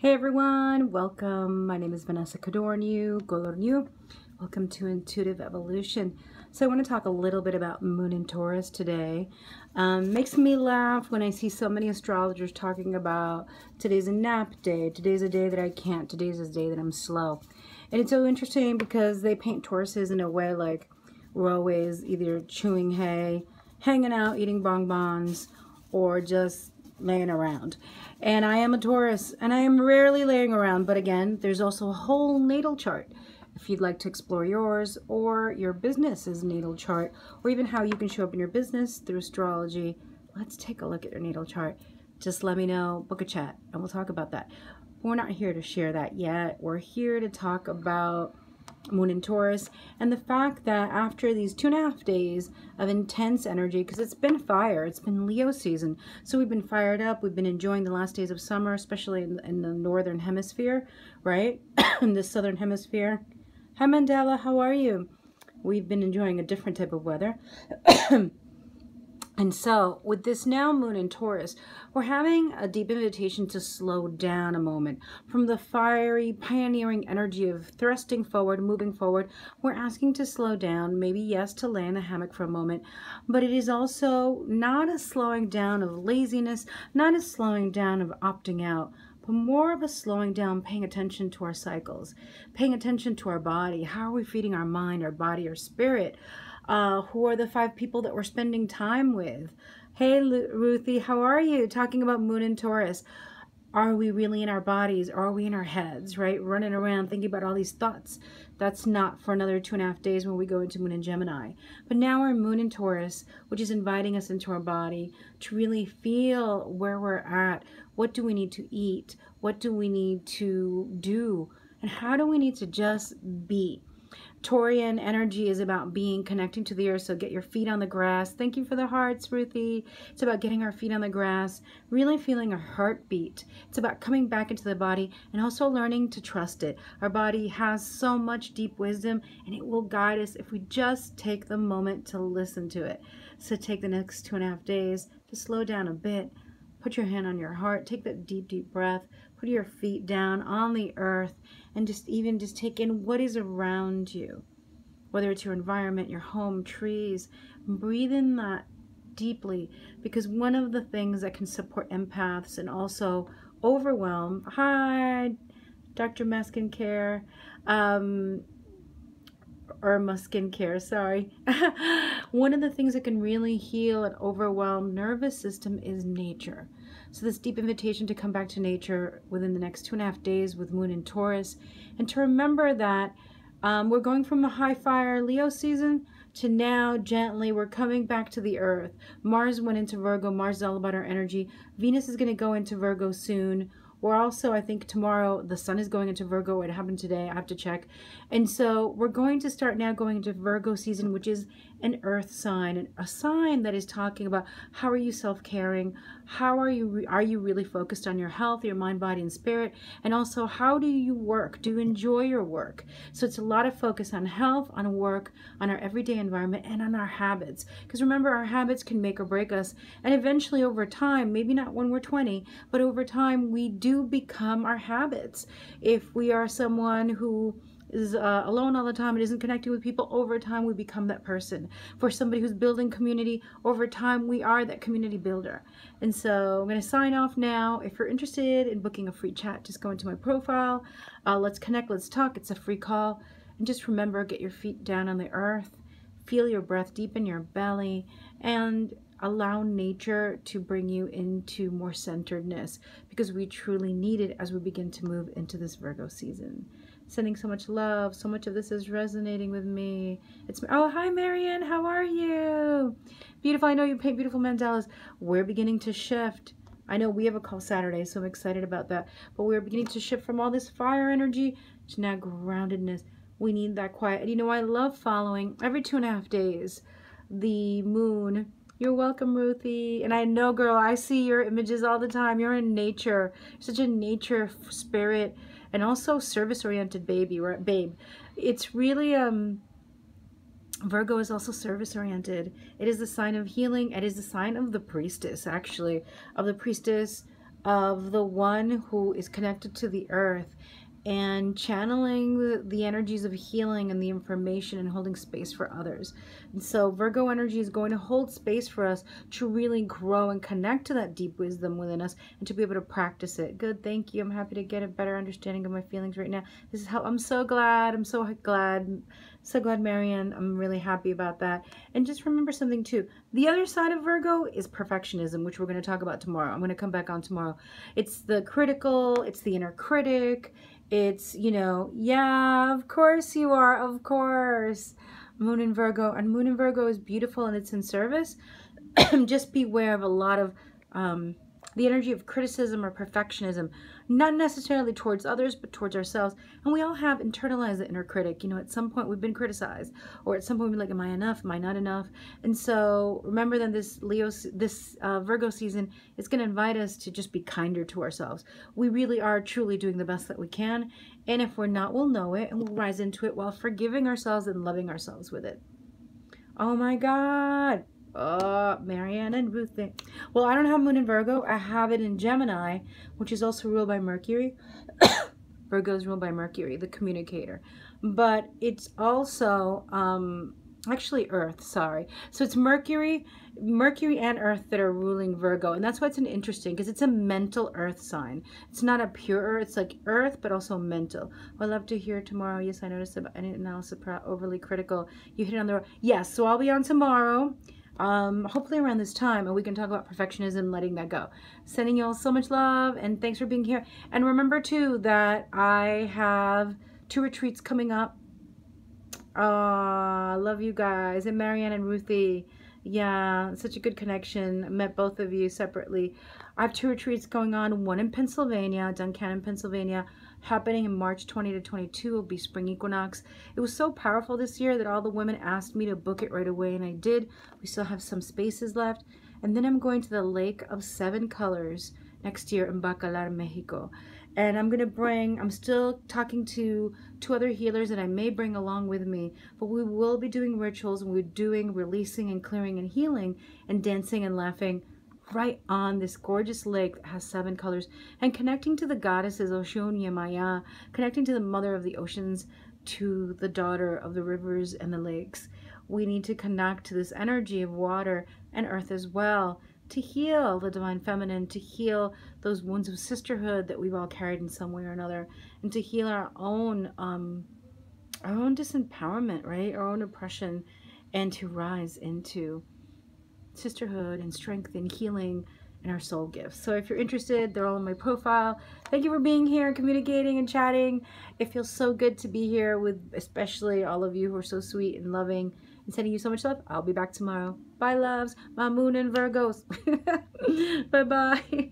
Hey everyone, welcome. My name is Vanessa Codorniu. Welcome to Intuitive Evolution. So I want to talk a little bit about Moon in Taurus today. Makes me laugh when I see so many astrologers talking about today's a nap day, today's a day that I can't, today's a day that I'm slow. And it's so interesting because they paint Tauruses in a way like we're always either chewing hay, hanging out, eating bonbons, or just laying around. And I am a Taurus, and I am rarely laying around, but again, there's also a whole natal chart if you'd like to explore yours or your business's natal chart, or even how you can show up in your business through astrology. Let's take a look at your natal chart. Just let me know, book a chat, and we'll talk about that. We're not here to share that yet. We're here to talk about Moon in Taurus and the fact that after these 2.5 days of intense energy, because it's been fire, it's been Leo season, so we've been fired up, we've been enjoying the last days of summer, especially in the northern hemisphere, right? In the southern hemisphere. Hi Mandela, how are you? We've been enjoying a different type of weather. And so, with this now Moon in Taurus, we're having a deep invitation to slow down a moment. From the fiery, pioneering energy of thrusting forward, moving forward, we're asking to slow down, maybe yes, to lay in the hammock for a moment, but it is also not a slowing down of laziness, not a slowing down of opting out, but more of a slowing down, paying attention to our cycles, paying attention to our body. How are we feeding our mind, our body, our spirit? Who are the 5 people that we're spending time with? Hey, Ruthie, how are you? Talking about Moon in Taurus. Are we really in our bodies? Or are we in our heads, right? Running around thinking about all these thoughts. That's not for another 2.5 days when we go into Moon in Gemini. But now we're Moon in Taurus, which is inviting us into our body to really feel where we're at. What do we need to eat? What do we need to do? And how do we need to just be? Taurian energy is about being, connecting to the earth, so get your feet on the grass. Thank you for the hearts, Ruthie. It's about getting our feet on the grass, really feeling our heartbeat. It's about coming back into the body and also learning to trust it. Our body has so much deep wisdom, and it will guide us if we just take the moment to listen to it. So take the next 2.5 days to slow down a bit. Put your hand on your heart, take that deep, deep breath, put your feet down on the earth, and just take in what is around you, whether it's your environment, your home, trees. Breathe in that deeply, because one of the things that can support empaths and also overwhelm, hi, Dr. Skincare, or Skincare, sorry. One of the things that can really heal an overwhelmed nervous system is nature. So this deep invitation to come back to nature within the next 2.5 days with Moon in Taurus, and to remember that we're going from the high fire Leo season to now gently we're coming back to the earth. Mars went into Virgo. Mars is all about our energy. Venus is going to go into Virgo soon. We're also, I think tomorrow, the sun is going into Virgo. It happened today. I have to check. And so we're going to start now going into Virgo season, which is an earth sign, and a sign that is talking about how are you self-caring? How are you really focused on your health, your mind, body, and spirit? And also, how do you work? Do you enjoy your work? So it's a lot of focus on health, on work, on our everyday environment, and on our habits. Because remember, our habits can make or break us. And eventually over time, maybe not when we're 20, but over time, we do become our habits. If we are someone who is alone all the time and isn't connecting with people, over time we become that person. For somebody who's building community, over time we are that community builder. And so I'm going to sign off now. If you're interested in booking a free chat, just go into my profile. Let's connect, let's talk. It's a free call. And just remember, get your feet down on the earth, feel your breath deep in your belly, and allow nature to bring you into more centeredness, because we truly need it as we begin to move into this Virgo season. Sending so much love. So much of this is resonating with me. Oh, hi Marianne, how are you? Beautiful. I know you paint beautiful mandalas. We're beginning to shift. I know we have a call Saturday, so I'm excited about that. But we're beginning to shift from all this fire energy to now groundedness. We need that quiet. And you know, I love following every 2.5 days the moon. You're welcome, Ruthie. And I know, girl, I see your images all the time. You're in nature. You're such a nature spirit, and also service-oriented babe. It's really Virgo is also service-oriented. It is the sign of healing. It is the sign of the priestess, actually, of the priestess of the one who is connected to the earth and channeling the energies of healing and the information and holding space for others. And so Virgo energy is going to hold space for us to really grow and connect to that deep wisdom within us and to be able to practice it. Good, thank you. I'm happy to get a better understanding of my feelings right now. This is how I'm so glad. I'm so glad. So glad, Marianne. I'm really happy about that. And just remember something too. The other side of Virgo is perfectionism, which we're going to talk about tomorrow. I'm going to come back on tomorrow. It's the critical, it's the inner critic. It's, you know, yeah, of course you are, of course. Moon in Virgo, and Moon in Virgo is beautiful and it's in service. Just beware of a lot of the energy of criticism or perfectionism, not necessarily towards others, but towards ourselves. And we all have internalized the inner critic. You know, at some point we've been criticized, or at some point we're like, am I enough? Am I not enough? And so remember that this Virgo season is going to invite us to just be kinder to ourselves. We really are truly doing the best that we can. And if we're not, we'll know it and we'll rise into it while forgiving ourselves and loving ourselves with it. Oh my God. Oh, Marianne and Ruth. Well, I don't have Moon in Virgo. I have it in Gemini, which is also ruled by Mercury. Virgo is ruled by Mercury, the communicator. But it's also actually Earth, sorry. So it's Mercury and Earth that are ruling Virgo. And that's why it's an interesting, because it's a mental Earth sign. It's not a pure Earth. It's like Earth, but also mental. I'd love to hear tomorrow. Yes, I noticed about any analysis overly critical. You hit it on the... Yes, so I'll be on tomorrow. Hopefully around this time, and we can talk about perfectionism, letting that go. Sending you all so much love, and thanks for being here. And remember too that I have 2 retreats coming up. Love you guys. And Marianne and Ruthie, yeah, such a good connection. I met both of you separately. I have 2 retreats going on, one in Pennsylvania, Duncannon, Pennsylvania, happening in March 20 to 22. Will be spring equinox. It was so powerful this year that all the women asked me to book it right away, and I did. We still have some spaces left. And then I'm going to the Lake of 7 Colors next year in Bacalar, Mexico. And I'm still talking to 2 other healers that I may bring along with me, but we will be doing rituals, and we're doing releasing and clearing and healing and dancing and laughing right on this gorgeous lake that has 7 colors, and connecting to the goddesses Oshun, Yemaya, connecting to the mother of the oceans, to the daughter of the rivers and the lakes. We need to connect to this energy of water and earth as well, to heal the divine feminine, to heal those wounds of sisterhood that we've all carried in some way or another, and to heal our own disempowerment, right? Our own oppression, and to rise into sisterhood and strength and healing and our soul gifts. So if you're interested, they're all in my profile. Thank you for being here and communicating and chatting. It feels so good to be here with especially all of you who are so sweet and loving, and sending you so much love. I'll be back tomorrow. Bye, loves. My Moon and Virgos. Bye-bye.